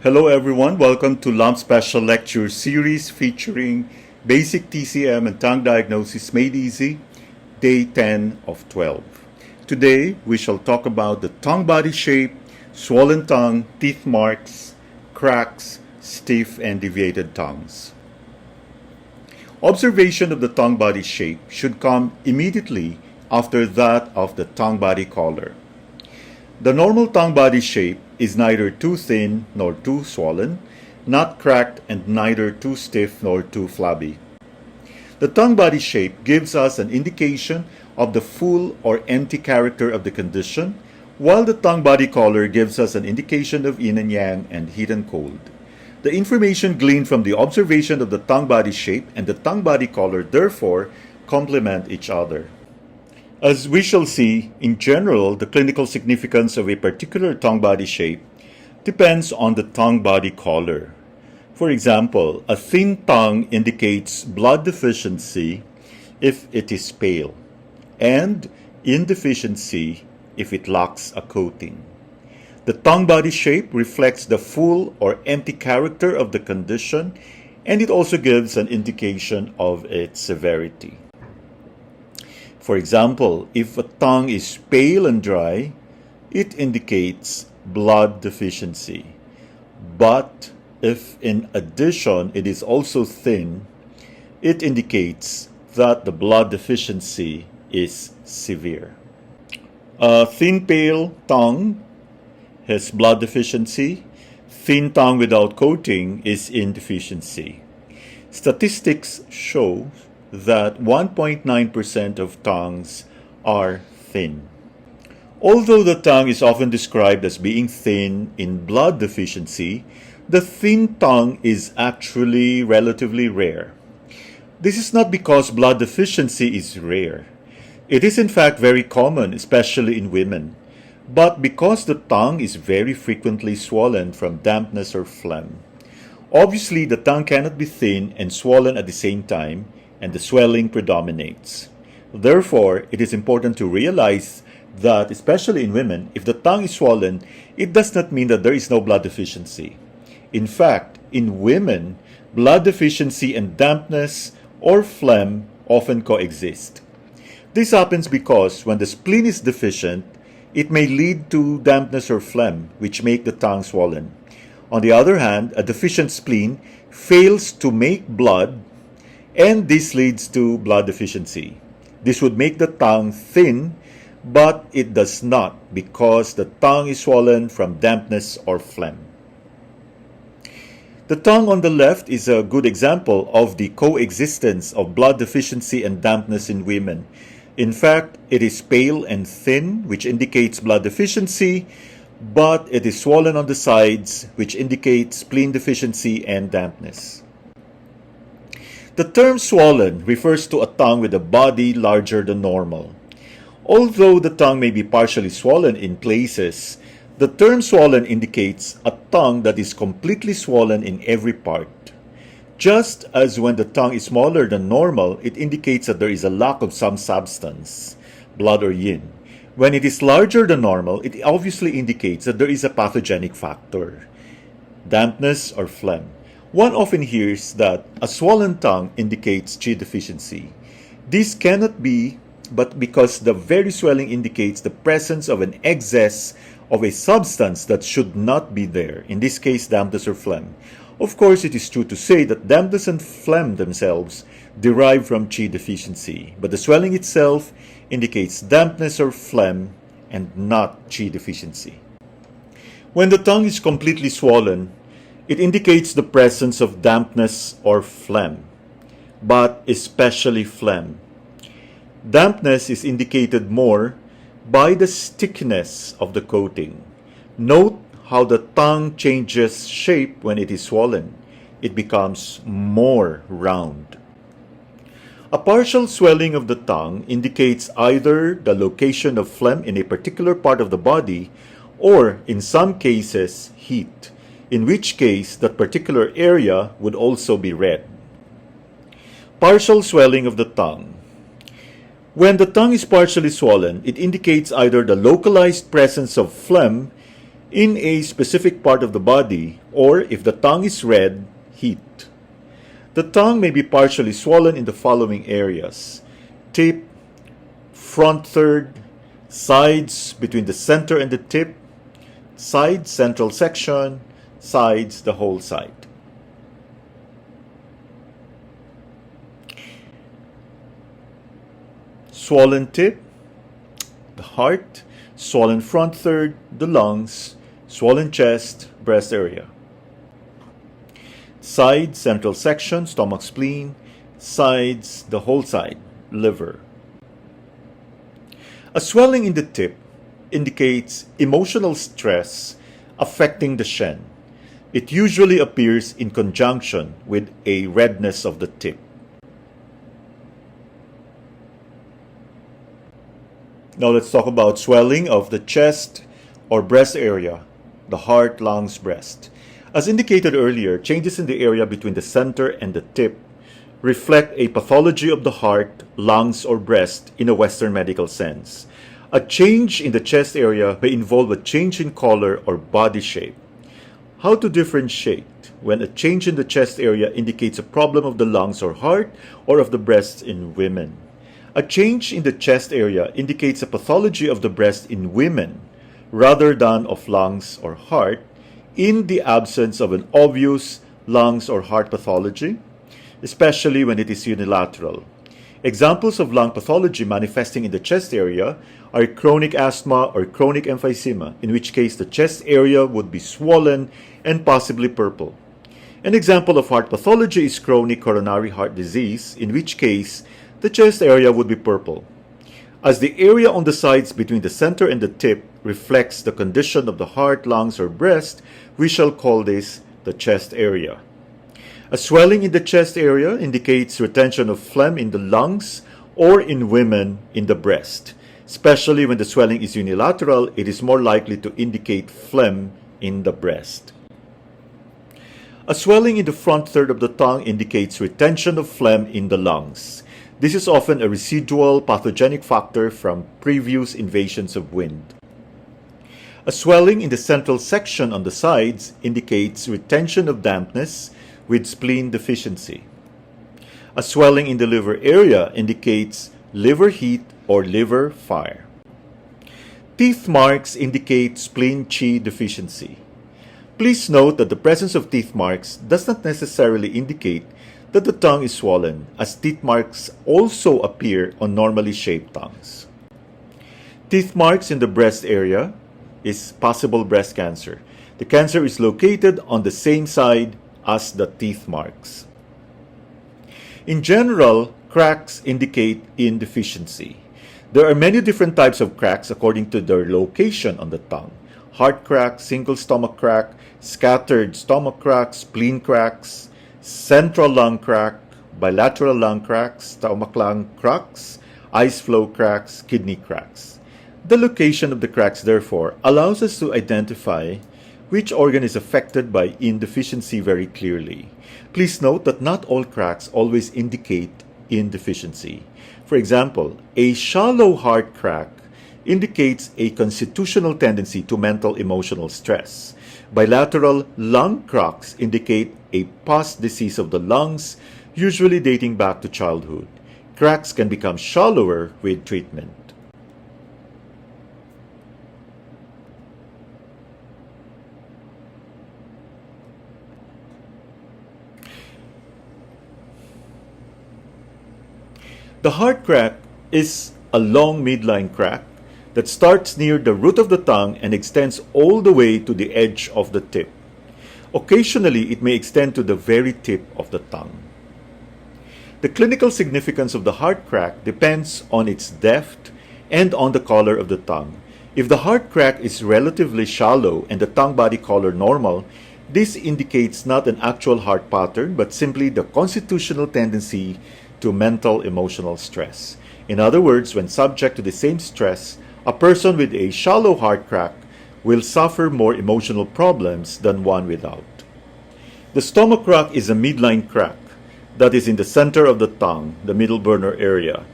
Hello everyone, welcome to LUMP Special Lecture Series featuring Basic TCM and Tongue Diagnosis Made Easy, Day 10 of 12. Today we shall talk about the tongue body shape, swollen tongue, teeth marks, cracks, stiff and deviated tongues. Observation of the tongue body shape should come immediately after that of the tongue body color. The normal tongue body shape is neither too thin nor too swollen, not cracked and neither too stiff nor too flabby. The tongue body shape gives us an indication of the full or empty character of the condition, while the tongue body color gives us an indication of yin and yang and heat and cold. The information gleaned from the observation of the tongue body shape and the tongue body color therefore complement each other. As we shall see, in general, the clinical significance of a particular tongue body shape depends on the tongue body color. For example, a thin tongue indicates blood deficiency if it is pale, and insufficiency if it lacks a coating. The tongue body shape reflects the full or empty character of the condition, and it also gives an indication of its severity. For example, if a tongue is pale and dry, it indicates blood deficiency. But if in addition it is also thin, it indicates that the blood deficiency is severe. A thin pale tongue has blood deficiency. Thin tongue without coating is insufficiency. Statistics show that 1.9% of tongues are thin. Although the tongue is often described as being thin in blood deficiency, the thin tongue is actually relatively rare. This is not because blood deficiency is rare. It is in fact very common, especially in women, but because the tongue is very frequently swollen from dampness or phlegm. Obviously, the tongue cannot be thin and swollen at the same time, and the swelling predominates. Therefore, it is important to realize that, especially in women, if the tongue is swollen, it does not mean that there is no blood deficiency. In fact, in women, blood deficiency and dampness or phlegm often coexist. This happens because when the spleen is deficient, it may lead to dampness or phlegm, which make the tongue swollen. On the other hand, a deficient spleen fails to make blood, and this leads to blood deficiency. This would make the tongue thin, but it does not because the tongue is swollen from dampness or phlegm. The tongue on the left is a good example of the coexistence of blood deficiency and dampness in women. In fact, it is pale and thin, which indicates blood deficiency, but it is swollen on the sides, which indicates spleen deficiency and dampness. The term swollen refers to a tongue with a body larger than normal. Although the tongue may be partially swollen in places, the term swollen indicates a tongue that is completely swollen in every part. Just as when the tongue is smaller than normal, it indicates that there is a lack of some substance, blood or yin. When it is larger than normal, it obviously indicates that there is a pathogenic factor, dampness or phlegm. One often hears that a swollen tongue indicates Qi deficiency. This cannot be, but because the very swelling indicates the presence of an excess of a substance that should not be there, in this case dampness or phlegm. Of course, it is true to say that dampness and phlegm themselves derive from Qi deficiency, but the swelling itself indicates dampness or phlegm and not Qi deficiency. When the tongue is completely swollen, it indicates the presence of dampness or phlegm, but especially phlegm. Dampness is indicated more by the stickiness of the coating. Note how the tongue changes shape when it is swollen. It becomes more round. A partial swelling of the tongue indicates either the location of phlegm in a particular part of the body or, in some cases, heat, in which case that particular area would also be red. Partial swelling of the tongue. When the tongue is partially swollen, it indicates either the localized presence of phlegm in a specific part of the body, or if the tongue is red, heat. The tongue may be partially swollen in the following areas: tip, front third, sides between the center and the tip, sides central section, sides the whole side. Swollen tip, the heart; swollen front third, the lungs; swollen chest, breast area. Sides central section, stomach, spleen; sides the whole side, liver. A swelling in the tip indicates emotional stress affecting the shen. It usually appears in conjunction with a redness of the tip. Now let's talk about swelling of the chest or breast area, the heart, lungs, breast. As indicated earlier, changes in the area between the center and the tip reflect a pathology of the heart, lungs, or breast in a Western medical sense. A change in the chest area may involve a change in color or body shape. How to differentiate when a change in the chest area indicates a problem of the lungs or heart, or of the breast in women? A change in the chest area indicates a pathology of the breast in women rather than of lungs or heart, in the absence of an obvious lungs or heart pathology, especially when it is unilateral. Examples of lung pathology manifesting in the chest area are chronic asthma or chronic emphysema, in which case the chest area would be swollen and possibly purple. An example of heart pathology is chronic coronary heart disease, in which case the chest area would be purple. As the area on the sides between the center and the tip reflects the condition of the heart, lungs, or breast, we shall call this the chest area. A swelling in the chest area indicates retention of phlegm in the lungs, or in women in the breast. Especially when the swelling is unilateral, it is more likely to indicate phlegm in the breast. A swelling in the front third of the tongue indicates retention of phlegm in the lungs. This is often a residual pathogenic factor from previous invasions of wind. A swelling in the central section on the sides indicates retention of dampness with spleen deficiency. A swelling in the liver area indicates liver heat or liver fire. Teeth marks indicate spleen qi deficiency. Please note that the presence of teeth marks does not necessarily indicate that the tongue is swollen, as teeth marks also appear on normally shaped tongues. Teeth marks in the breast area is possible breast cancer. The cancer is located on the same side as the teeth marks. In general, cracks indicate indeficiency. There are many different types of cracks according to their location on the tongue: heart crack, single stomach crack, scattered stomach cracks, spleen cracks, central lung crack, bilateral lung cracks, stomach lung cracks, ice flow cracks, kidney cracks. The location of the cracks, therefore, allows us to identify which organ is affected by indeficiency very clearly. Please note that not all cracks always indicate indeficiency. For example, a shallow heart crack indicates a constitutional tendency to mental emotional stress. Bilateral lung cracks indicate a past disease of the lungs, usually dating back to childhood. Cracks can become shallower with treatment. The heart crack is a long midline crack that starts near the root of the tongue and extends all the way to the edge of the tip. Occasionally, it may extend to the very tip of the tongue. The clinical significance of the heart crack depends on its depth and on the color of the tongue. If the heart crack is relatively shallow and the tongue body color normal, this indicates not an actual heart pattern, but simply the constitutional tendency to mental emotional stress. In other words, when subject to the same stress, a person with a shallow heart crack will suffer more emotional problems than one without. The stomach crack is a midline crack that is in the center of the tongue, the middle burner area.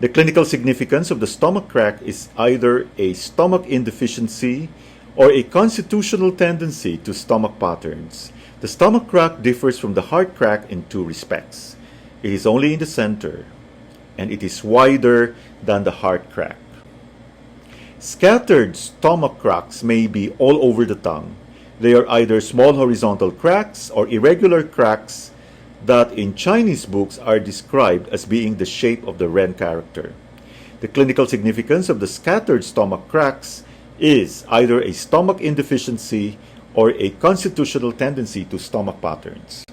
The clinical significance of the stomach crack is either a stomach indeficiency or a constitutional tendency to stomach patterns. The stomach crack differs from the heart crack in two respects. It is only in the center, and it is wider than the heart crack. Scattered stomach cracks may be all over the tongue. They are either small horizontal cracks or irregular cracks that in Chinese books are described as being the shape of the Ren character. The clinical significance of the scattered stomach cracks is either a stomach indeficiency or a constitutional tendency to stomach patterns.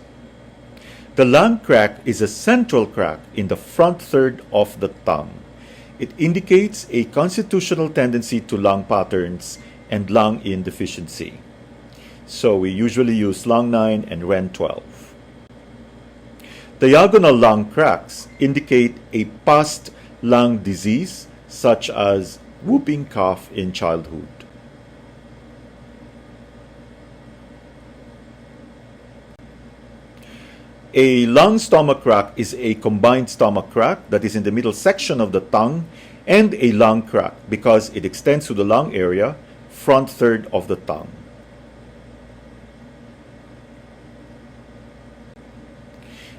The lung crack is a central crack in the front third of the tongue. It indicates a constitutional tendency to lung patterns and lung indeficiency. So we usually use lung 9 and Ren 12. Diagonal lung cracks indicate a past lung disease such as whooping cough in childhood. A lung stomach crack is a combined stomach crack that is in the middle section of the tongue and a lung crack because it extends to the lung area, front third of the tongue.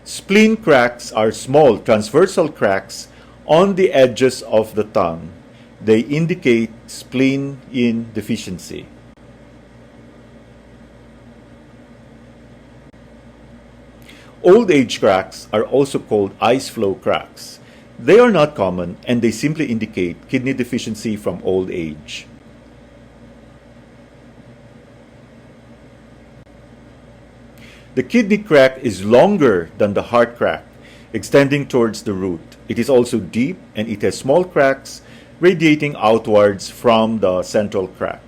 Spleen cracks are small transversal cracks on the edges of the tongue. They indicate spleen indeficiency. Old age cracks are also called ice flow cracks. They are not common and they simply indicate kidney deficiency from old age. The kidney crack is longer than the heart crack, extending towards the root. It is also deep and it has small cracks radiating outwards from the central crack.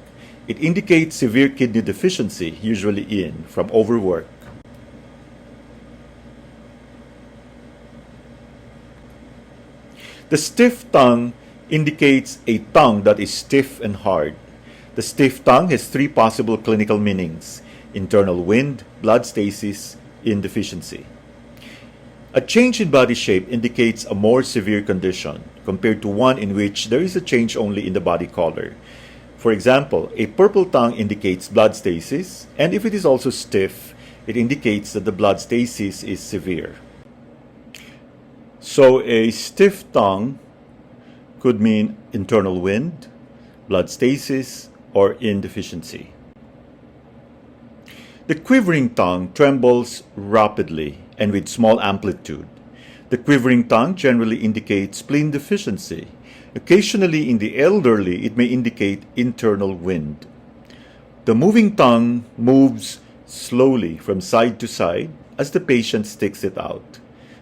It indicates severe kidney deficiency, usually from overwork. The stiff tongue indicates a tongue that is stiff and hard. The stiff tongue has three possible clinical meanings: internal wind, blood stasis, indeficiency. A change in body shape indicates a more severe condition compared to one in which there is a change only in the body color. For example, a purple tongue indicates blood stasis, and if it is also stiff, it indicates that the blood stasis is severe. So a stiff tongue could mean internal wind, blood stasis, or indeficiency. The quivering tongue trembles rapidly and with small amplitude. The quivering tongue generally indicates spleen deficiency. Occasionally in the elderly, it may indicate internal wind. The moving tongue moves slowly from side to side as the patient sticks it out.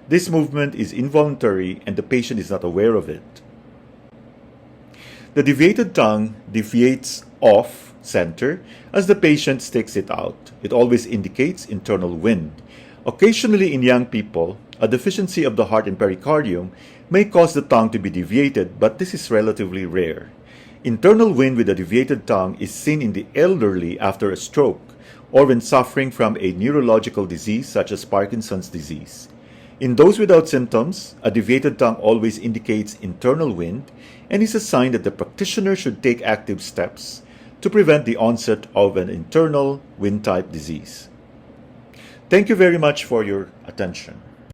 This movement is involuntary and the patient is not aware of it. The deviated tongue deviates off center as the patient sticks it out. It always indicates internal wind. Occasionally in young people, a deficiency of the heart and pericardium may cause the tongue to be deviated, but this is relatively rare. Internal wind with a deviated tongue is seen in the elderly after a stroke or when suffering from a neurological disease such as Parkinson's disease. In those without symptoms, a deviated tongue always indicates internal wind and is a sign that the practitioner should take active steps to prevent the onset of an internal wind-type disease. Thank you very much for your attention.